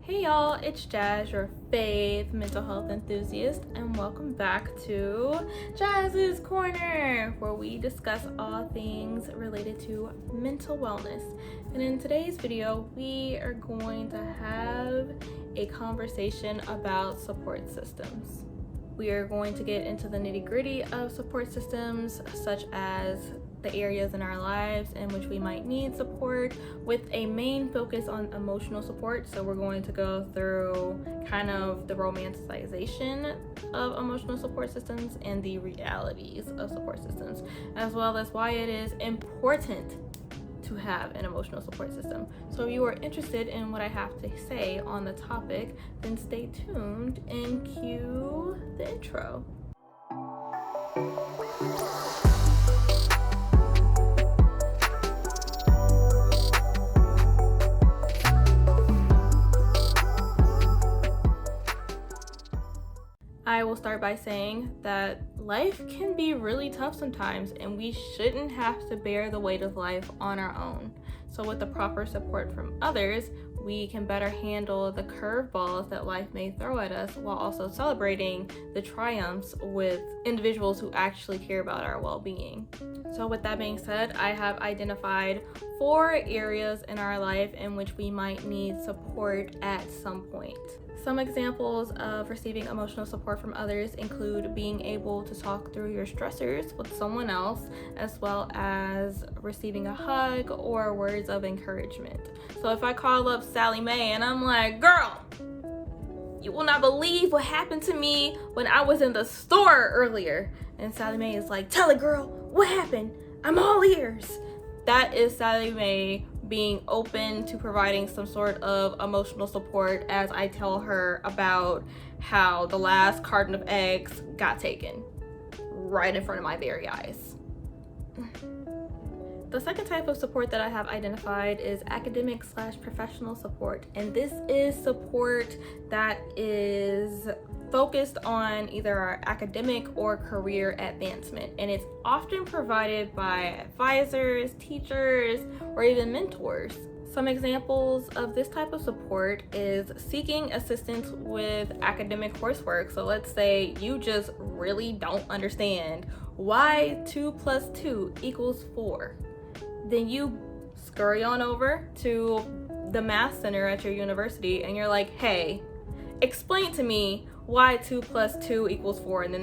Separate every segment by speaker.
Speaker 1: Hey y'all, it's Jazz, your fave mental health enthusiast, and welcome back to Jazz's Corner, where we discuss all things related to mental wellness. And in today's video, we are going to have a conversation about support systems. We are going to get into the nitty-gritty of support systems, such as the areas in our lives in which we might need support, with a main focus on emotional support. So we're going to go through kind of the romanticization of emotional support systems and the realities of support systems, as well as why it is important to have an emotional support system. So if you are interested in what I have to say on the topic, then stay tuned and cue the intro. I will start by saying that life can be really tough sometimes, and we shouldn't have to bear the weight of life on our own. So with the proper support from others, we can better handle the curveballs that life may throw at us, while also celebrating the triumphs with individuals who actually care about our well-being. So with that being said, I have identified 4 areas in our life in which we might need support at some point. Some examples of receiving emotional support from others include being able to talk through your stressors with someone else, as well as receiving a hug or words of encouragement. So if I call up Sally Mae and I'm like, girl, you will not believe what happened to me when I was in the store earlier. And Sally Mae is like, tell it, girl, what happened? I'm all ears. That is Sally Mae being open to providing some sort of emotional support as I tell her about how the last carton of eggs got taken right in front of my very eyes. The second type of support that I have identified is academic/professional support, and this is support that is focused on either our academic or career advancement, and it's often provided by advisors, teachers, or even mentors. Some examples of this type of support is seeking assistance with academic coursework. So let's say you just really don't understand why 2 + 2 = 4. Then you scurry on over to the math center at your university and you're like, hey, explain to me why 2 + 2 = 4, and then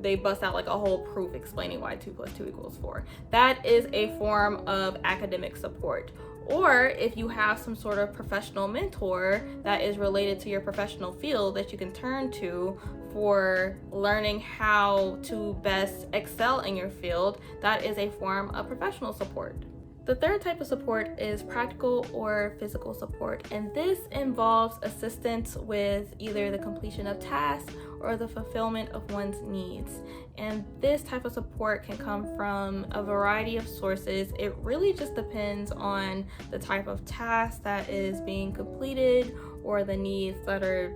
Speaker 1: they bust out like a whole proof explaining why 2 + 2 = 4. That is a form of academic support. Or if you have some sort of professional mentor that is related to your professional field that you can turn to for learning how to best excel in your field, that is a form of professional support. The third type of support is practical or physical support, and this involves assistance with either the completion of tasks or the fulfillment of one's needs. And this type of support can come from a variety of sources. It really just depends on the type of task that is being completed or the needs that are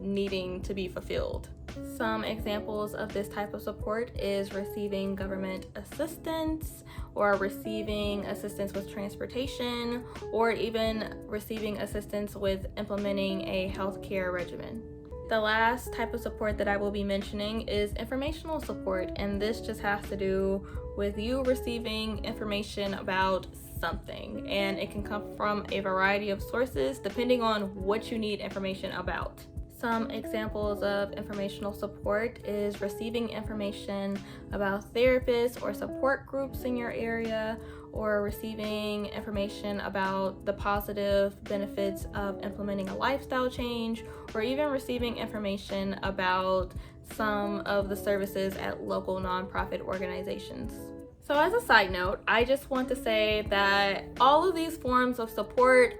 Speaker 1: needing to be fulfilled. Some examples of this type of support is receiving government assistance, or receiving assistance with transportation, or even receiving assistance with implementing a healthcare regimen. The last type of support that I will be mentioning is informational support, and this just has to do with you receiving information about something, and it can come from a variety of sources depending on what you need information about. Some examples of informational support is receiving information about therapists or support groups in your area, or receiving information about the positive benefits of implementing a lifestyle change, or even receiving information about some of the services at local nonprofit organizations. So as a side note, I just want to say that all of these forms of support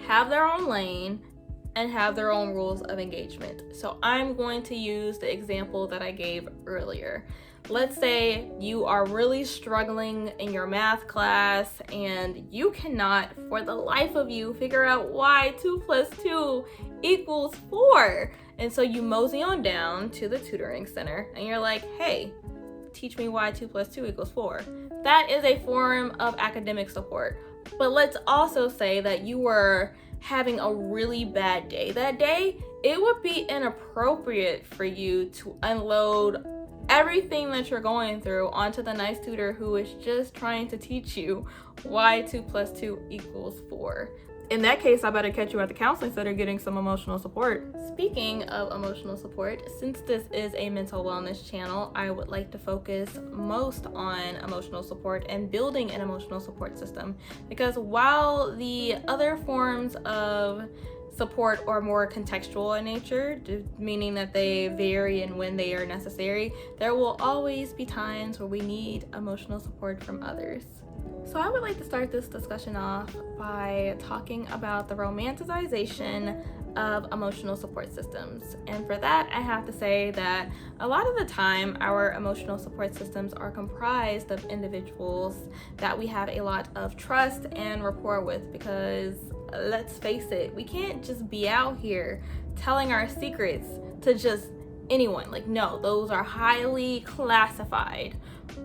Speaker 1: have their own lane and have their own rules of engagement. So I'm going to use the example that I gave earlier. Let's say you are really struggling in your math class and you cannot, for the life of you, figure out why 2 + 2 = 4. And so you mosey on down to the tutoring center and you're like, hey, teach me why 2 + 2 = 4. That is a form of academic support. But let's also say that you were having a really bad day that day, it would be inappropriate for you to unload everything that you're going through onto the nice tutor who is just trying to teach you why 2 + 2 = 4. In that case, I better catch you at the counseling center getting some emotional support. Speaking of emotional support, since this is a mental wellness channel, I would like to focus most on emotional support and building an emotional support system. Because while the other forms of support are more contextual in nature, meaning that they vary in when they are necessary, there will always be times where we need emotional support from others. So I would like to start this discussion off by talking about the romanticization of emotional support systems. And for that, I have to say that a lot of the time, our emotional support systems are comprised of individuals that we have a lot of trust and rapport with, because let's face it, we can't just be out here telling our secrets to just anyone. Like, no, those are highly classified.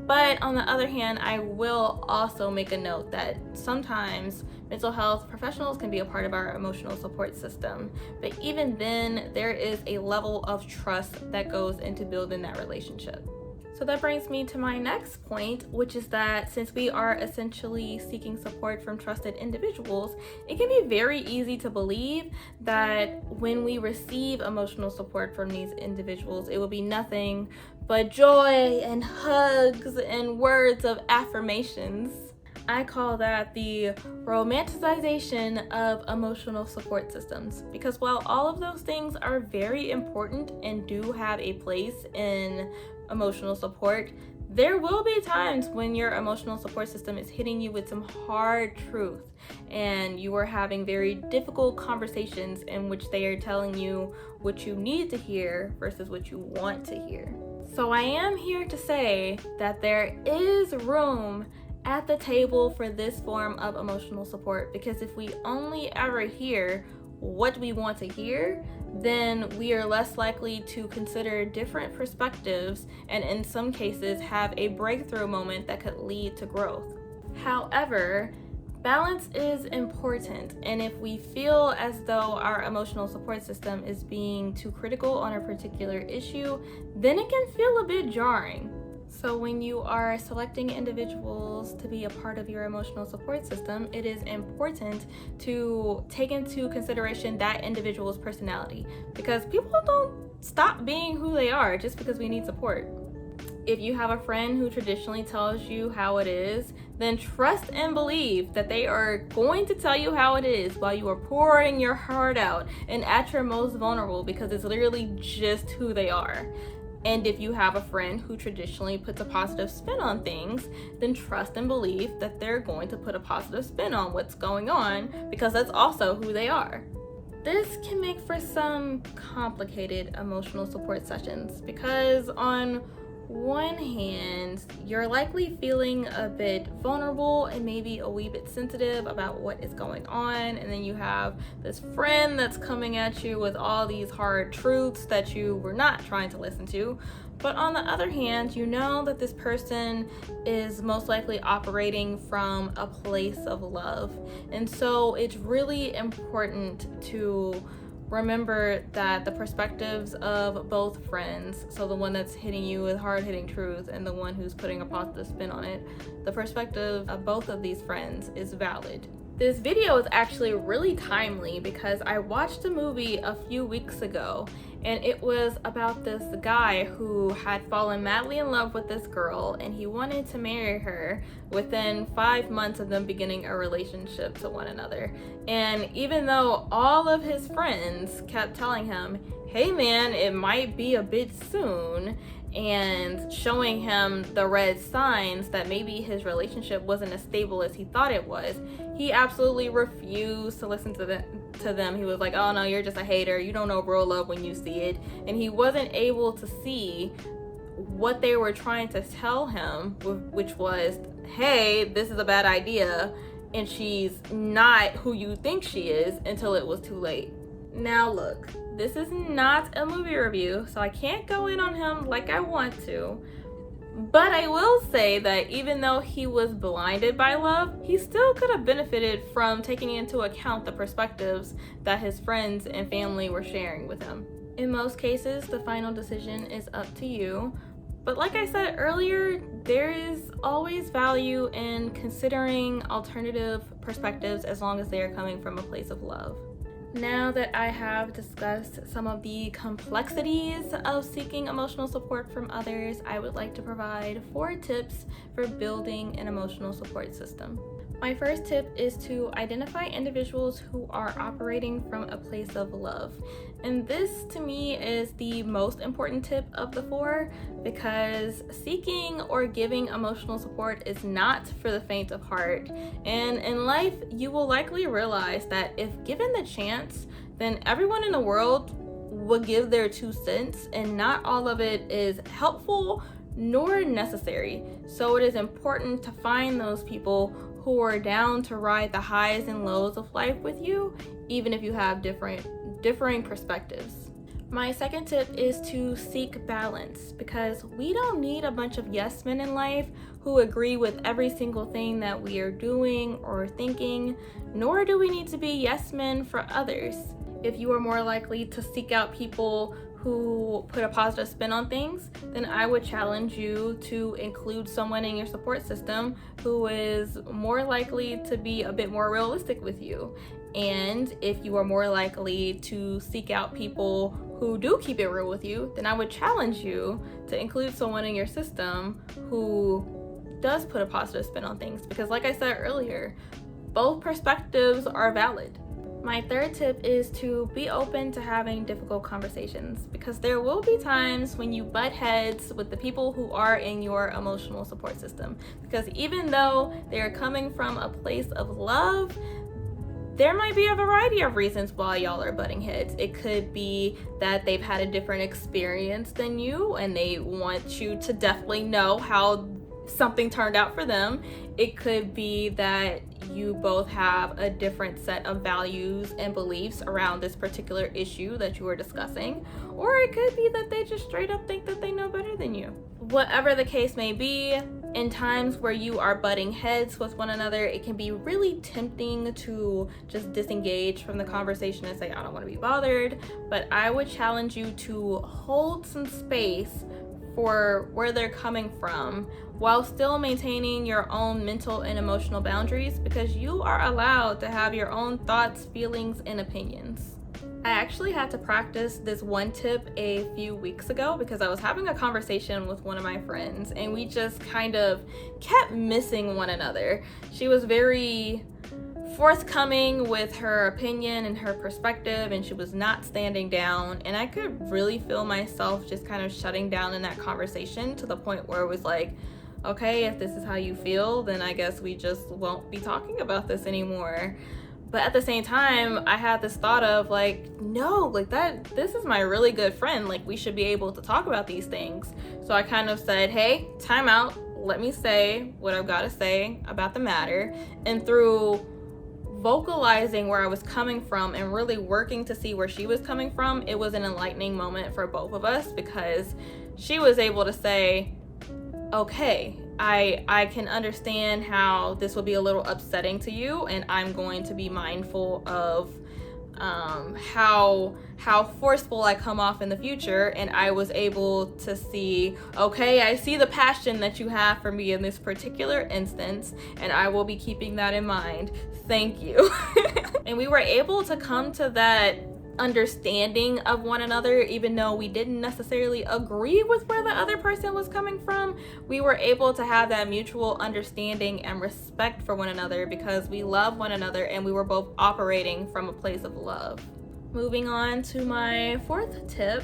Speaker 1: But on the other hand, I will also make a note that sometimes mental health professionals can be a part of our emotional support system. But even then, there is a level of trust that goes into building that relationship. So that brings me to my next point, which is that since we are essentially seeking support from trusted individuals, it can be very easy to believe that when we receive emotional support from these individuals, it will be nothing but joy and hugs and words of affirmations. I call that the romanticization of emotional support systems, because while all of those things are very important and do have a place in emotional support, there will be times when your emotional support system is hitting you with some hard truth and you are having very difficult conversations in which they are telling you what you need to hear versus what you want to hear. So I am here to say that there is room at the table for this form of emotional support, because if we only ever hear what we want to hear, then we are less likely to consider different perspectives and in some cases have a breakthrough moment that could lead to growth. However, balance is important, and if we feel as though our emotional support system is being too critical on a particular issue, then it can feel a bit jarring. So when you are selecting individuals to be a part of your emotional support system, it is important to take into consideration that individual's personality, because people don't stop being who they are just because we need support. If you have a friend who traditionally tells you how it is, then trust and believe that they are going to tell you how it is while you are pouring your heart out and at your most vulnerable, because it's literally just who they are. And if you have a friend who traditionally puts a positive spin on things, then trust and believe that they're going to put a positive spin on what's going on, because that's also who they are. This can make for some complicated emotional support sessions, because on one hand, you're likely feeling a bit vulnerable and maybe a wee bit sensitive about what is going on, and then you have this friend that's coming at you with all these hard truths that you were not trying to listen to. But on the other hand, you know that this person is most likely operating from a place of love. And so it's really important to remember that the perspectives of both friends, so the one that's hitting you with hard-hitting truth and the one who's putting a positive spin on it, the perspective of both of these friends is valid. This video is actually really timely because I watched a movie a few weeks ago, and it was about this guy who had fallen madly in love with this girl, and he wanted to marry her within 5 months of them beginning a relationship to one another. And even though all of his friends kept telling him, hey man, it might be a bit soon, and showing him the red signs that maybe his relationship wasn't as stable as he thought it was, he absolutely refused to listen to them. He was like, oh no, you're just a hater, you don't know real love when you see it. And he wasn't able to see what they were trying to tell him, which was, hey, this is a bad idea and she's not who you think she is, until it was too late. Now look, this is not a movie review, so I can't go in on him like I want to, But I will say that even though he was blinded by love, he still could have benefited from taking into account the perspectives that his friends and family were sharing with him. In most cases, the final decision is up to you. But like I said earlier, there is always value in considering alternative perspectives as long as they are coming from a place of love. Now that I have discussed some of the complexities of seeking emotional support from others, I would like to provide 4 tips for building an emotional support system. My first tip is to identify individuals who are operating from a place of love. And this to me is the most important tip of the 4, because seeking or giving emotional support is not for the faint of heart. And in life, you will likely realize that if given the chance, then everyone in the world would give their 2 cents, and not all of it is helpful nor necessary. So it is important to find those people who are down to ride the highs and lows of life with you, even if you have differing perspectives. My second tip is to seek balance, because we don't need a bunch of yes men in life who agree with every single thing that we are doing or thinking, nor do we need to be yes men for others. If you are more likely to seek out people who put a positive spin on things, then I would challenge you to include someone in your support system who is more likely to be a bit more realistic with you. And if you are more likely to seek out people who do keep it real with you, then I would challenge you to include someone in your system who does put a positive spin on things. Because like I said earlier, both perspectives are valid. My third tip is to be open to having difficult conversations, because there will be times when you butt heads with the people who are in your emotional support system. Because even though they are coming from a place of love, there might be a variety of reasons why y'all are butting heads. It could be that they've had a different experience than you and they want you to definitely know how something turned out for them. It could be that you both have a different set of values and beliefs around this particular issue that you are discussing, or it could be that they just straight up think that they know better than you. Whatever the case may be, in times where you are butting heads with one another, it can be really tempting to just disengage from the conversation and say, I don't want to be bothered. But I would challenge you to hold some space for where they're coming from while still maintaining your own mental and emotional boundaries, because you are allowed to have your own thoughts, feelings, and opinions. I actually had to practice this one tip a few weeks ago because I was having a conversation with one of my friends and we just kind of kept missing one another. She was very forthcoming with her opinion and her perspective, and she was not standing down, and I could really feel myself just kind of shutting down in that conversation to the point where it was like, okay, if this is how you feel, then I guess we just won't be talking about this anymore. But at the same time, I had this thought of like, no, like this is my really good friend, like we should be able to talk about these things. So I kind of said, hey, time out, let me say what I've got to say about the matter. And through vocalizing where I was coming from and really working to see where she was coming from, it was an enlightening moment for both of us, because she was able to say, okay, I can understand how this will be a little upsetting to you, and I'm going to be mindful of how forceful I come off in the future. And I was able to see, okay, I see the passion that you have for me in this particular instance, and I will be keeping that in mind. Thank you. And we were able to come to that understanding of one another, even though we didn't necessarily agree with where the other person was coming from. We were able to have that mutual understanding and respect for one another because we love one another and we were both operating from a place of love. Moving on to my fourth tip,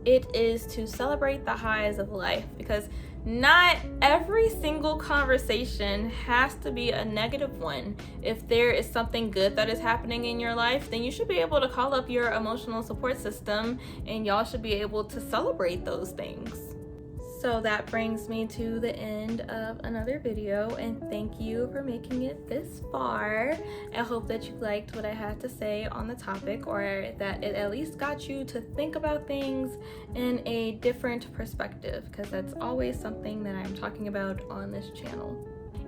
Speaker 1: it is to celebrate the highs of life, because not every single conversation has to be a negative one. If there is something good that is happening in your life, then you should be able to call up your emotional support system and y'all should be able to celebrate those things. So that brings me to the end of another video, and thank you for making it this far. I hope that you liked what I had to say on the topic, or that it at least got you to think about things in a different perspective, because that's always something that I'm talking about on this channel.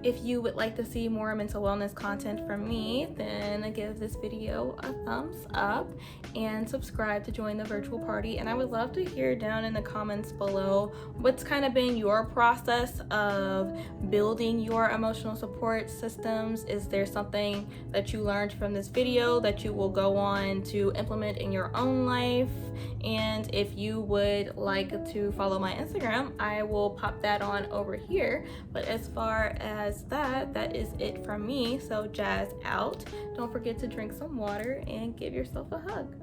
Speaker 1: If you would like to see more mental wellness content from me, then give this video a thumbs up and subscribe to join the virtual party. And I would love to hear down in the comments below what's kind of been your process of building your emotional support systems. Is there something that you learned from this video that you will go on to implement in your own life? And if you would like to follow my Instagram, I will pop that on over here. But as far as that is it from me. So Jazz out. Don't forget to drink some water and give yourself a hug.